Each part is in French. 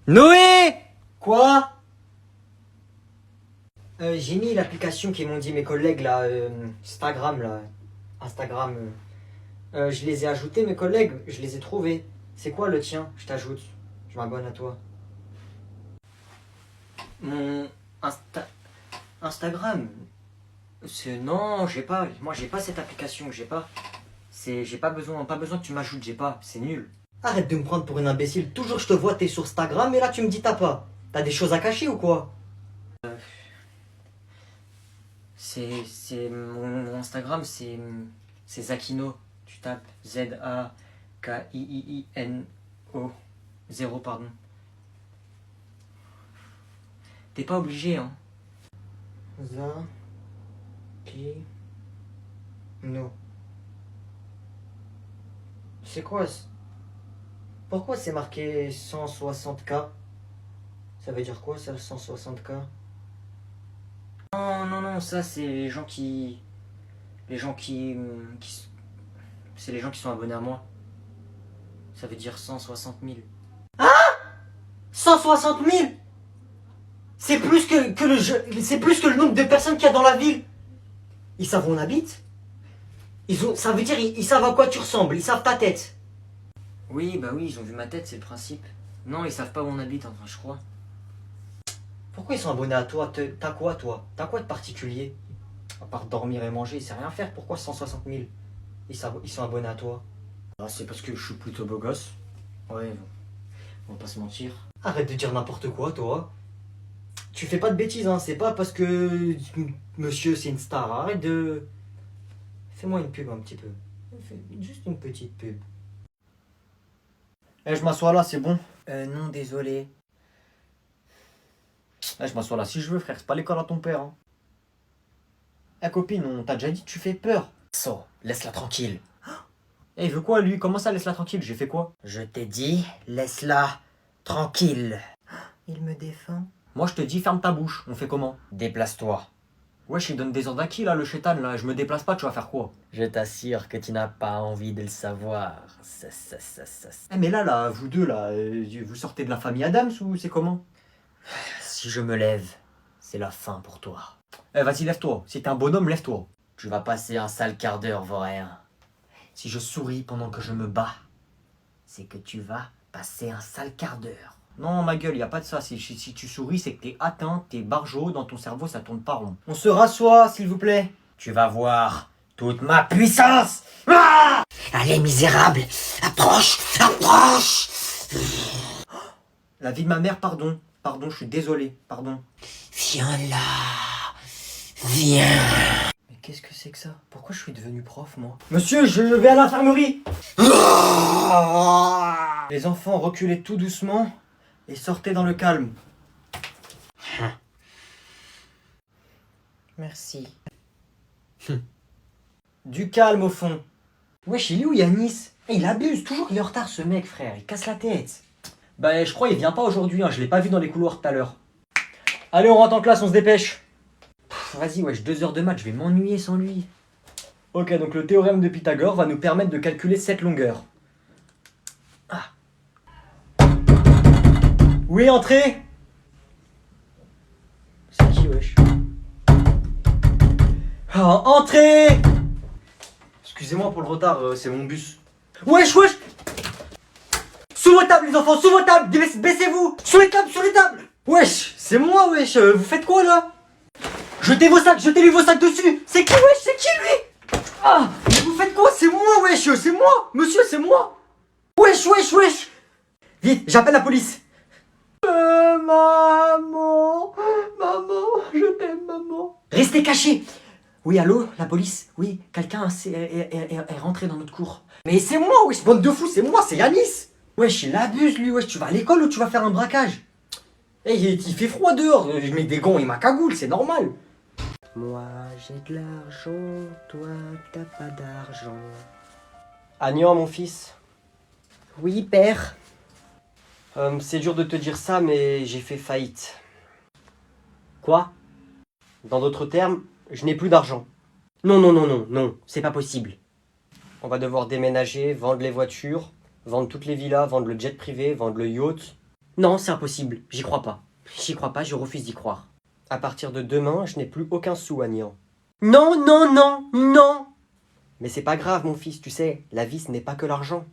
Noé! Quoi? J'ai mis l'application qui m'ont dit mes collègues là, Instagram là. Instagram. Je les ai ajoutés mes collègues, je les ai trouvés. C'est quoi le tien? Je t'ajoute. Je m'abonne à toi. Mon Instagram. Non, j'ai pas. Moi j'ai pas cette application, j'ai pas. J'ai pas besoin que tu m'ajoutes, j'ai pas. C'est nul. Arrête de me prendre pour une imbécile. Toujours je te vois, t'es sur Instagram et là tu me dis t'as pas. T'as des choses à cacher ou quoi? Mon Instagram, c'est Zakino. Tu tapes Z-A-K-I-I-I-N-O. 0, pardon. T'es pas obligé, hein. Zakino. C'est quoi? Pourquoi c'est marqué 160K? Ça veut dire quoi ça, 160K? Non, non, non, ça c'est les gens qui... C'est les gens qui sont abonnés à moi. Ça veut dire 160 000. Ah! 160 000! C'est plus c'est plus que le nombre de personnes qu'il y a dans la ville. Ils savent où on habite. Ça veut dire ils savent à quoi tu ressembles, ils savent ta tête. Oui, bah oui, ils ont vu ma tête, c'est le principe. Non, ils savent pas où on habite, enfin, je crois. Pourquoi ils sont abonnés à toi? T'as quoi, toi? T'as quoi de particulier? À part dormir et manger, il sait rien faire. Pourquoi 160 000? Ils sont abonnés à toi? Ah, c'est parce que je suis plutôt beau gosse. Ouais, on va pas se mentir. Arrête de dire n'importe quoi, toi. Tu fais pas de bêtises, hein. C'est pas parce que monsieur c'est une star. Arrête de... Fais-moi une pub un petit peu. Fais juste une petite pub. Eh, je m'assois là, c'est bon. Non, désolé. Eh, je m'assois là si je veux, frère. C'est pas l'école à ton père, hein. Eh, copine, on t'a déjà dit tu fais peur. So, laisse-la tranquille. Eh, il veut quoi, lui? Comment ça, laisse-la tranquille? J'ai fait quoi? Je t'ai dit, laisse-la tranquille. Il me défend. Moi, je te dis, ferme ta bouche. On fait comment? Déplace-toi. Wesh, il donne des ordres à qui, là, le chétan, là? Je me déplace pas, tu vas faire quoi? Je t'assure que tu n'as pas envie de le savoir. Eh, mais là, vous deux, là, vous sortez de la famille Adams ou c'est comment? Si je me lève, c'est la fin pour toi. Eh, vas-y, lève-toi. Si t'es un bonhomme, lève-toi. Tu vas passer un sale quart d'heure, Vaurien. Si je souris pendant que je me bats, c'est que tu vas passer un sale quart d'heure. non, ma gueule, y a pas de ça. Si tu souris, c'est que t'es atteint, t'es barjot, dans ton cerveau, ça tourne pas rond. On se rassoit, s'il vous plaît. Tu vas voir toute ma puissance. Ah! Allez, misérable, approche, approche. La vie de ma mère, pardon. Pardon, je suis désolé, pardon. Viens là, viens. Mais qu'est-ce que c'est que ça? Pourquoi je suis devenu prof, moi? Monsieur, je vais à l'infirmerie. Les enfants reculaient tout doucement et sortaient dans le calme. Merci. Du calme au fond. Wesh, il est où Yanis? Il abuse, toujours il est en retard ce mec, frère, il casse la tête. Bah, je crois il vient pas aujourd'hui, hein. Je l'ai pas vu dans les couloirs tout à l'heure. Allez, on rentre en classe, on se dépêche. Vas-y, wesh, 2 heures de maths, je vais m'ennuyer sans lui. Ok, donc le théorème de Pythagore va nous permettre de calculer cette longueur. Ah. Oui, entrez. C'est qui, wesh? Ah, entrez. Excusez-moi pour le retard, c'est mon bus. Wesh, wesh. Sous vos tables, les enfants, sous vos tables. Baissez-vous. Sous les tables, sous les tables. Wesh, c'est moi, wesh. Vous faites quoi, là? Jetez vos sacs, jetez-lui vos sacs dessus. C'est qui, wesh? C'est qui, lui? Ah, mais vous faites quoi? C'est moi, wesh. C'est moi. Monsieur, c'est moi. Wesh, wesh, wesh. Vite, j'appelle la police. Maman, je t'aime, maman. Restez cachés. Oui, allô, la police? Oui, quelqu'un est rentré dans notre cour. Mais c'est moi, wesh, bande de fous, c'est moi, c'est Yanis. Wesh, il abuse, lui, wesh, tu vas à l'école ou tu vas faire un braquage? Eh, il fait froid dehors. Je mets des gants et ma cagoule, c'est normal. Moi, j'ai de l'argent, toi, t'as pas d'argent. Agnan, mon fils. Oui, père. C'est dur de te dire ça, mais j'ai fait faillite. Quoi? Dans d'autres termes, je n'ai plus d'argent. Non, c'est pas possible. On va devoir déménager, vendre les voitures, vendre toutes les villas, vendre le jet privé, vendre le yacht. Non, c'est impossible, j'y crois pas. J'y crois pas, je refuse d'y croire. À partir de demain, je n'ai plus aucun sou à Nian. Non, non, non, non. Mais c'est pas grave, mon fils, tu sais, la vie, ce n'est pas que l'argent.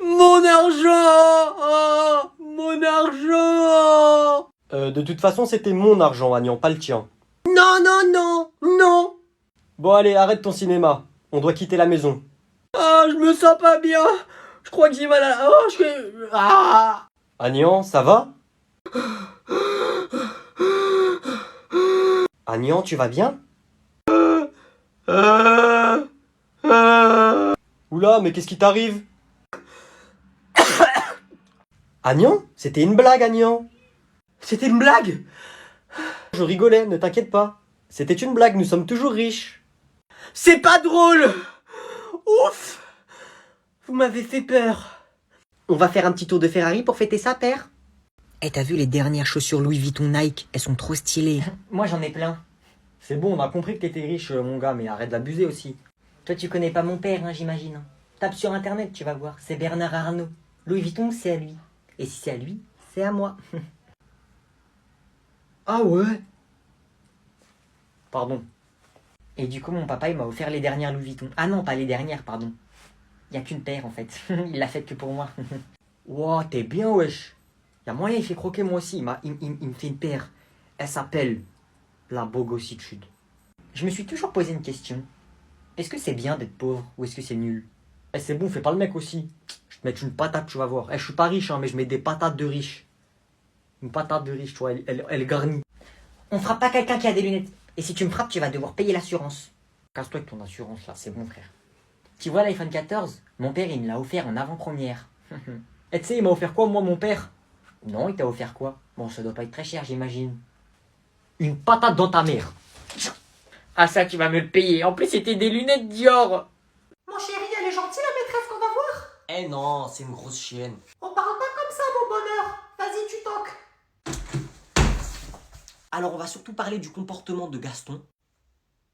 Mon argent! Oh, mon argent! De toute façon, c'était mon argent, Agnan, pas le tien. Non, non, non, non! Bon, allez, arrête ton cinéma. On doit quitter la maison. Ah, je me sens pas bien. Je crois que j'ai mal à la... Oh, Ah! Agnan, ça va? Agnan, tu vas bien? Oula, mais qu'est-ce qui t'arrive? Agnan? C'était une blague, Agnan. C'était une blague? Je rigolais, ne t'inquiète pas. C'était une blague, nous sommes toujours riches. C'est pas drôle! Ouf! Vous m'avez fait peur. On va faire un petit tour de Ferrari pour fêter ça, père? Eh, t'as vu les dernières chaussures Louis Vuitton Nike? Elles sont trop stylées. Moi, j'en ai plein. C'est bon, on a compris que t'étais riche, mon gars, mais arrête d'abuser aussi. Toi, tu connais pas mon père, hein, j'imagine. Tape sur internet, tu vas voir. C'est Bernard Arnault. Louis Vuitton, c'est à lui. Et si c'est à lui, c'est à moi. Ah ouais? Pardon. Et du coup, mon papa, il m'a offert les dernières Louis Vuitton. Ah non, pas les dernières, pardon. Il y a qu'une paire, en fait. Il l'a faite que pour moi. Wow, t'es bien, wesh. Y'a moyen, il fait croquer moi aussi. Il me fait une paire. Elle s'appelle la Bogossitude. Je me suis toujours posé une question. Est-ce que c'est bien d'être pauvre ou est-ce que c'est nul? Eh, c'est bon, fais pas le mec aussi. Je te mets une patate, tu vas voir. Eh, je suis pas riche, hein, mais je mets des patates de riche. Une patate de riche, tu vois, elle est garnie. On frappe pas quelqu'un qui a des lunettes. Et si tu me frappes, tu vas devoir payer l'assurance. Casse-toi avec ton assurance là, c'est bon, frère. Tu vois l'iPhone 14? Mon père, il me l'a offert en avant-première. Et tu sais, il m'a offert quoi, moi, mon père? Non, il t'a offert quoi? Bon, ça doit pas être très cher, j'imagine. Une patate dans ta mère. Ah ça, tu vas me le payer. En plus, c'était des lunettes Dior. Mon chéri, elle est gentille la maîtresse qu'on va voir. Eh non, c'est une grosse chienne. On parle pas comme ça, mon bonheur. Vas-y, tu toques. Alors, on va surtout parler du comportement de Gaston.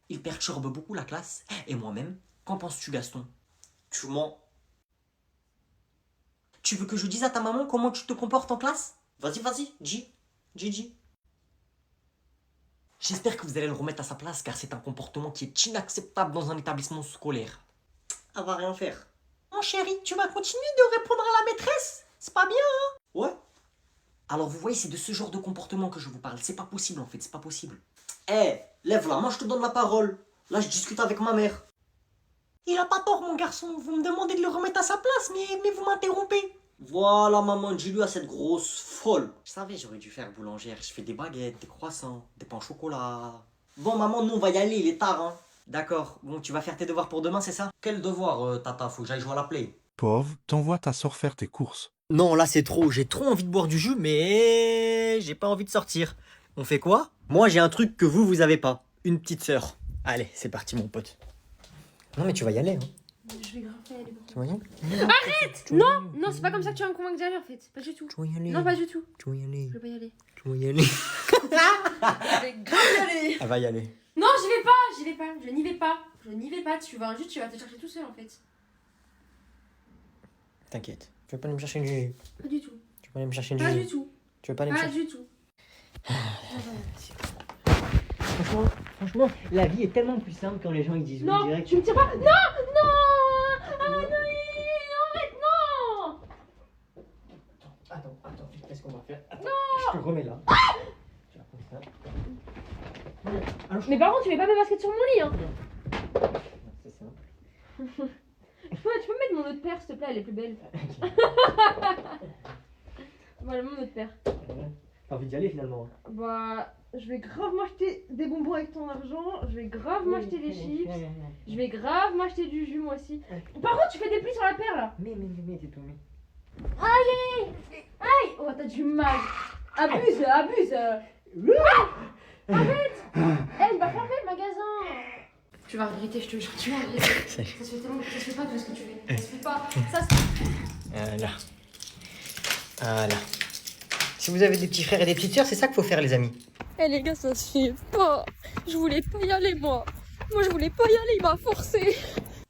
Il perturbe beaucoup la classe. Et moi-même, qu'en penses-tu, Gaston? Tu mens. Tu veux que je dise à ta maman comment tu te comportes en classe? Vas-y, dis. J'espère que vous allez le remettre à sa place car c'est un comportement qui est inacceptable dans un établissement scolaire. Elle va rien faire. Mon chéri, tu vas continuer de répondre à la maîtresse? C'est pas bien, hein? Ouais. Alors vous voyez, c'est de ce genre de comportement que je vous parle. C'est pas possible en fait, c'est pas possible. Eh, lève-la, moi je te donne la parole. Là, je discute avec ma mère. Il a pas tort, mon garçon. Vous me demandez de le remettre à sa place, mais vous m'interrompez. Voilà, maman, dis-lui à cette grosse folle. Je savais, j'aurais dû faire boulangère. Je fais des baguettes, des croissants, des pains au chocolat. Bon, maman, nous, on va y aller, il est tard, hein. D'accord, bon, tu vas faire tes devoirs pour demain, c'est ça? Quel devoir, tata? Faut que j'aille jouer à la play. Pauvre, t'envoies ta sœur faire tes courses. Non, là c'est trop. J'ai trop envie de boire du jus, mais j'ai pas envie de sortir. On fait quoi? Moi, j'ai un truc que vous avez pas. Une petite sœur. Allez, c'est parti, mon pote. Non, mais tu vas y aller, hein. Je vais grave y aller. Tu vas y aller? Arrête! Non! Non, c'est pas comme ça que tu vas me convaincre d'y aller en fait. Pas du tout. Tu vas y aller. Non, pas du tout. Tu vas y aller. Je vais pas y aller. Tu vas y aller. Je vais grave y aller. Elle va y aller. Non, j'y vais pas. Je n'y vais pas. Je n'y vais pas. Tu vas juste, tu vas te chercher tout seul en fait. T'inquiète. Tu veux pas aller me chercher une jus? Pas du tout. Tu veux pas aller me chercher une Pas jus? du tout. Tu veux pas aller me Pas chercher? du tout. Franchement, la vie est tellement plus simple quand les gens ils disent Non, oui direct. tu me tires pas. Non! Non! Ah non! Arrête, non! Attends, qu'est-ce qu'on va faire? Attends, Non! je te remets là. Tu vas prendre ça. Alors, Mais par contre, tu mets pas mes baskets sur mon lit, hein. c'est ça. Tu peux mettre mon autre paire, s'il te plaît, elle est plus belle. Voilà, mon autre paire. T'as envie d'y aller finalement? Bah, je vais grave m'acheter des bonbons avec ton argent. Je vais grave m'acheter des chips. Je vais grave m'acheter du jus, moi aussi. Par contre, tu fais des plis sur la paire là. Mais, t'es tombé. Allez! Aïe! Oh, t'as du mal. Abuse! Arrête! Elle va fermer le magasin. Tu vas regretter, je te jure, tu vas regretter. Ça se fait tellement, ça se fait pas tout ce que tu fais. Ça se fait pas. Ça se... Voilà. Si vous avez des petits frères et des petites sœurs, c'est ça qu'il faut faire, les amis. Eh les gars, ça se fait pas. Je voulais pas y aller, moi. Moi, je voulais pas y aller, il m'a forcé.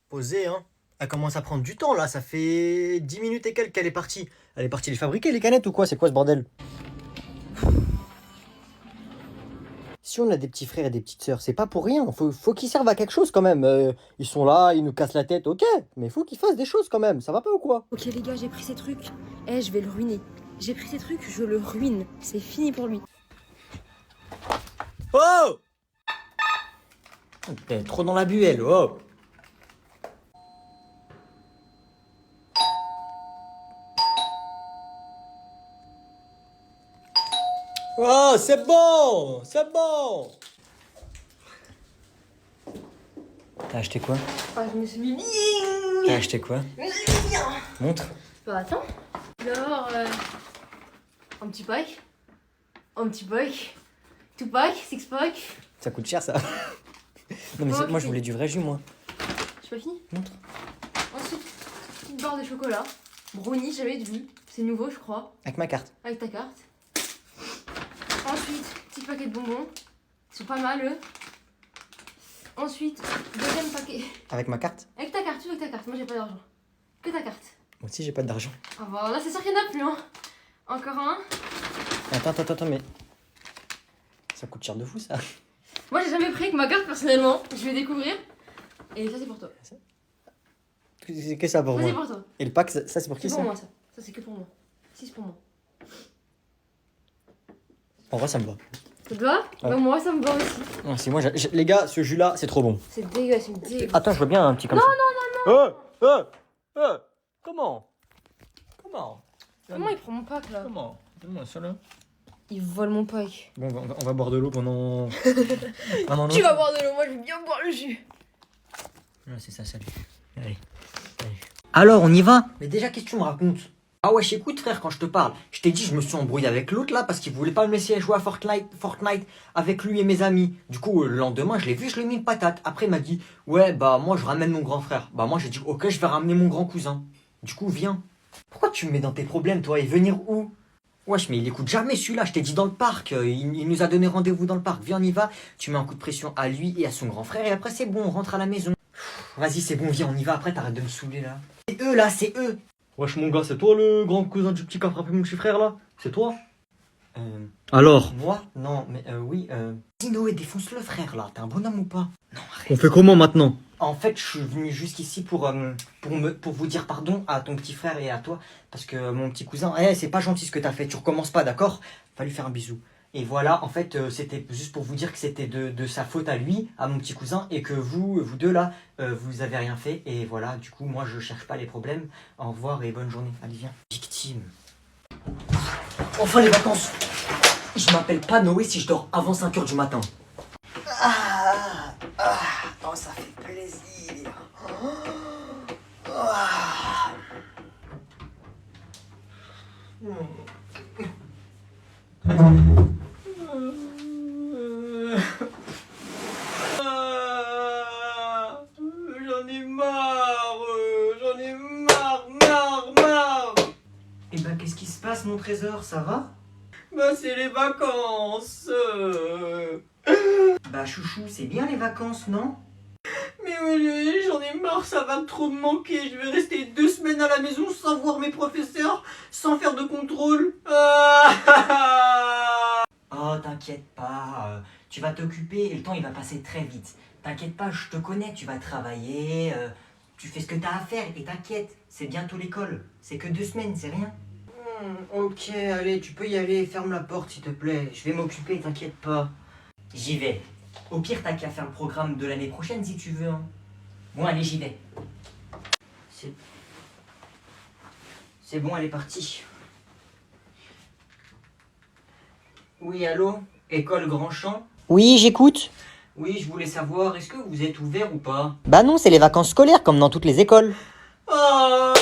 Posez, hein. Elle commence à prendre du temps, là. Ça fait 10 minutes et quelques qu'elle est partie. Elle est partie les fabriquer, les canettes ou quoi? C'est quoi ce bordel? Si on a des petits frères et des petites sœurs, c'est pas pour rien. Faut qu'ils servent à quelque chose quand même. Ils sont là, ils nous cassent la tête, ok. Mais faut qu'ils fassent des choses quand même. Ça va pas ou quoi? Ok les gars, j'ai pris ces trucs. Eh, je vais le ruiner. J'ai pris ces trucs, je le ruine. C'est fini pour lui. Oh! T'es trop dans la buelle, oh! Oh, c'est bon! C'est bon! T'as acheté quoi? Ah, je me suis mis bien. T'as acheté quoi? Je me suis mis bien. Montre. Bah attends. Alors, un petit pack. Un petit pack. Two pack, six pack. Ça coûte cher ça. Non mais Oh, moi je voulais du vrai jus moi. J'ai pas fini. Montre. Ensuite, petite barre de chocolat. Brownie, j'avais vu. C'est nouveau, je crois. Avec ma carte. Avec ta carte. Ensuite, petit paquet de bonbons. Ils sont pas mal, eux. Ensuite, deuxième paquet. Avec ma carte? Avec ta carte, avec ta carte. Moi, j'ai pas d'argent. Que ta carte. Moi aussi j'ai pas d'argent. Ah bah là, c'est sûr qu'il y en a plus, hein. Encore un. Attends, mais... Ça coûte cher de fou ça. Moi, j'ai jamais pris avec ma carte, personnellement. Je vais découvrir. Et ça, c'est pour toi. C'est que ça pour Ça, c'est moi. pour toi. Et le pack, ça c'est pour qui C'est ça? pour moi, ça. Ça, c'est que pour moi. Si, c'est pour moi. En vrai ça me va. Ça te va? Ouais. Bah, moi, ça me va aussi. Non, si moi, les gars, ce jus là, c'est trop bon. C'est dégueulasse, c'est dégueulasse. Attends, je veux bien un petit comme ça. Non. Comment? Comment il prend mon pack, là? Comment? Donne-moi ça là. Il vole mon pack. Bon, on va boire de l'eau pendant... pendant Tu vas boire de l'eau, moi, je vais bien boire le jus. Ouais, c'est ça, salut. Allez. Alors, on y va? Mais déjà, qu'est-ce que tu me racontes? Ah ouais, écoute frère, quand je te parle, je t'ai dit je me suis embrouillé avec l'autre là parce qu'il voulait pas me laisser jouer à Fortnite avec lui et mes amis. Du coup, le lendemain, je l'ai vu, je lui ai mis une patate. Après, il m'a dit, ouais, bah moi je ramène mon grand frère. Bah moi j'ai dit, ok, je vais ramener mon grand cousin. Du coup, viens. Pourquoi tu me mets dans tes problèmes, toi, et venir où? Wesh, mais il écoute jamais celui-là, je t'ai dit dans le parc, il nous a donné rendez-vous dans le parc. Viens, on y va, tu mets un coup de pression à lui et à son grand frère et après c'est bon, on rentre à la maison. Vas-y, c'est bon, viens, on y va, après t'arrêtes de me saouler là. C'est eux là, c'est eux. Wesh mon gars, c'est toi le grand cousin du petit qui a frappé mon petit frère là? C'est toi? Alors? Moi? Non, mais oui, Noé, défonce le frère là, t'es un bonhomme ou pas? Non, arrête. On fait comment maintenant? En fait, je suis venu jusqu'ici pour vous dire pardon à ton petit frère et à toi, parce que mon petit cousin, c'est pas gentil ce que t'as fait, tu recommences pas, d'accord? Va lui faire un bisou. Et voilà, en fait, c'était juste pour vous dire que c'était de sa faute à lui, à mon petit cousin, et que vous deux là, vous avez rien fait, et voilà, du coup, moi je cherche pas les problèmes. Au revoir et bonne journée. Allez, viens. Victime. Enfin les vacances. Je m'appelle pas Noé si je dors avant 5h du matin. Oh, ça fait plaisir. J'en ai marre, marre. Et ben qu'est-ce qui se passe mon trésor, ça va? Bah c'est les vacances. Bah chouchou, c'est bien les vacances, non? Mais oui, j'en ai marre, ça va trop me manquer. Je vais rester 2 semaines à la maison sans voir mes professeurs, sans faire de contrôle. Oh, t'inquiète pas, tu vas t'occuper et le temps il va passer très vite. T'inquiète pas, je te connais, tu vas travailler, tu fais ce que t'as à faire et t'inquiète, c'est bientôt l'école. C'est que 2 semaines, c'est rien. Ok, allez, tu peux y aller, ferme la porte s'il te plaît. Je vais m'occuper, t'inquiète pas. J'y vais. Au pire, t'as qu'à faire le programme de l'année prochaine si tu veux. Hein. Bon, allez, j'y vais. C'est bon, elle est partie. Oui, allô? École Grandchamp? Oui, j'écoute. Oui, je voulais savoir, est-ce que vous êtes ouvert ou pas? Bah non, c'est les vacances scolaires comme dans toutes les écoles. Oh